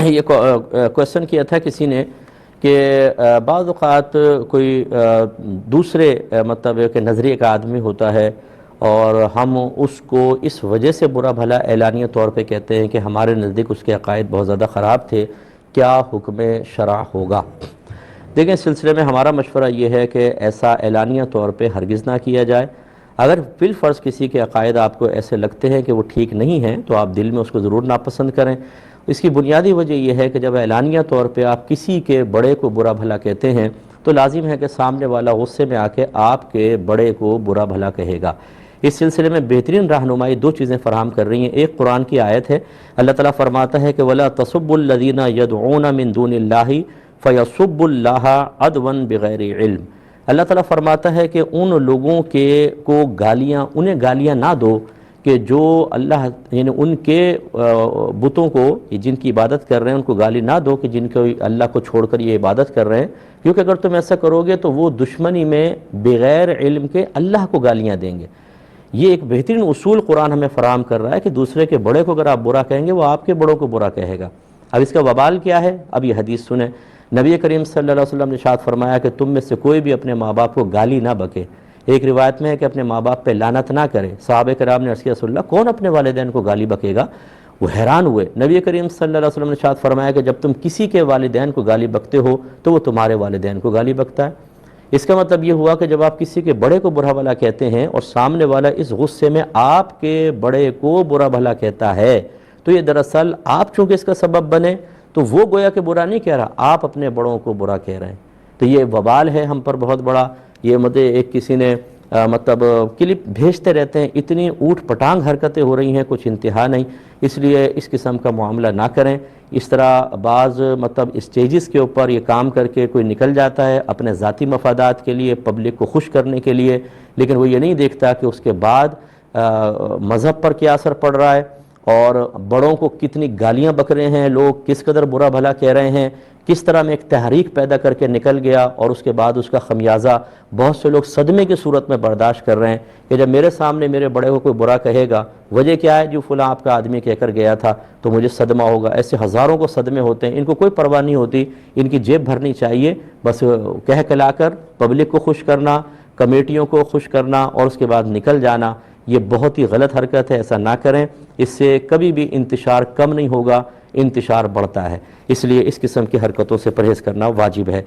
یہ کویشچن کیا تھا کسی نے کہ بعض اوقات کوئی دوسرے مطلب کہ نظریے کا آدمی ہوتا ہے اور ہم اس کو اس وجہ سے برا بھلا اعلانیہ طور پہ کہتے ہیں کہ ہمارے نزدیک اس کے عقائد بہت زیادہ خراب تھے، کیا حکم شرع ہوگا؟ دیکھیں، اس سلسلے میں ہمارا مشورہ یہ ہے کہ ایسا اعلانیہ طور پہ ہرگز نہ کیا جائے۔ اگر بالفرض کسی کے عقائد آپ کو ایسے لگتے ہیں کہ وہ ٹھیک نہیں ہیں تو آپ دل میں اس کو ضرور ناپسند کریں۔ اس کی بنیادی وجہ یہ ہے کہ جب اعلانیہ طور پہ آپ کسی کے بڑے کو برا بھلا کہتے ہیں تو لازم ہے کہ سامنے والا غصے میں آ کے آپ کے بڑے کو برا بھلا کہے گا۔ اس سلسلے میں بہترین رہنمائی دو چیزیں فراہم کر رہی ہیں۔ ایک قرآن کی آیت ہے، اللہ تعالیٰ فرماتا ہے کہ وَلَا تَسُبُّوا الَّذِينَ يَدْعُونَ مِن دُونِ اللَّهِ فَيَسُبُّوا اللَّهَ عَدْوًا بِغَيْرِ علم۔ اللہ تعالیٰ فرماتا ہے کہ ان لوگوں کو انہیں گالیاں نہ دو کہ جو اللہ یعنی ان کے بتوں کو جن کی عبادت کر رہے ہیں ان کو گالی نہ دو کہ جن کو اللہ کو چھوڑ کر یہ عبادت کر رہے ہیں، کیونکہ اگر تم ایسا کرو گے تو وہ دشمنی میں بغیر علم کے اللہ کو گالیاں دیں گے۔ یہ ایک بہترین اصول قرآن ہمیں فراہم کر رہا ہے کہ دوسرے کے بڑے کو اگر آپ برا کہیں گے وہ آپ کے بڑوں کو برا کہے گا۔ اب اس کا وبال کیا ہے؟ اب یہ حدیث سنیں۔ نبی کریم صلی اللہ علیہ وسلم نے ارشاد فرمایا کہ تم میں سے کوئی بھی اپنے ماں باپ کو گالی نہ بکے۔ ایک روایت میں ہے کہ اپنے ماں باپ پہ لعنت نہ کرے۔ صحابہ کرام نے عرض کیا رسول اللہ کون اپنے والدین کو گالی بکے گا؟ وہ حیران ہوئے۔ نبی کریم صلی اللہ علیہ وسلم نے ارشاد فرمایا کہ جب تم کسی کے والدین کو گالی بکتے ہو تو وہ تمہارے والدین کو گالی بکتا ہے۔ اس کا مطلب یہ ہوا کہ جب آپ کسی کے بڑے کو برا بھلا کہتے ہیں اور سامنے والا اس غصے میں آپ کے بڑے کو برا بھلا کہتا ہے تو یہ دراصل آپ چونکہ اس کا سبب بنے تو وہ گویا کہ برا نہیں کہہ رہا، آپ اپنے بڑوں کو برا کہہ رہے ہیں۔ تو یہ وبال ہے ہم پر بہت بڑا۔ یہ ایک کسی نے کلپ بھیجتے رہتے ہیں، اتنی اوٹ پٹانگ حرکتیں ہو رہی ہیں کچھ انتہا نہیں، اس لیے اس قسم کا معاملہ نہ کریں۔ اس طرح بعض اسٹیجز کے اوپر یہ کام کر کے کوئی نکل جاتا ہے اپنے ذاتی مفادات کے لیے، پبلک کو خوش کرنے کے لیے، لیکن وہ یہ نہیں دیکھتا کہ اس کے بعد مذہب پر کیا اثر پڑ رہا ہے اور بڑوں کو کتنی گالیاں بک رہے ہیں لوگ، کس قدر برا بھلا کہہ رہے ہیں، کس طرح میں ایک تحریک پیدا کر کے نکل گیا اور اس کے بعد اس کا خمیازہ بہت سے لوگ صدمے کی صورت میں برداشت کر رہے ہیں کہ جب میرے سامنے میرے بڑے کو کوئی برا کہے گا، وجہ کیا ہے جو فلاں آپ کا آدمی کہہ کر گیا تھا تو مجھے صدمہ ہوگا۔ ایسے ہزاروں کو صدمے ہوتے ہیں، ان کو کوئی پرواہ نہیں ہوتی، ان کی جیب بھرنی چاہیے، بس کہہ کلا کر پبلک کو خوش کرنا، کمیٹیوں کو خوش کرنا اور اس کے بعد نکل جانا، یہ بہت ہی غلط حرکت ہے، ایسا نہ کریں۔ اس سے کبھی بھی انتشار کم نہیں ہوگا، انتشار بڑھتا ہے، اس لیے اس قسم کی حرکتوں سے پرہیز کرنا واجب ہے۔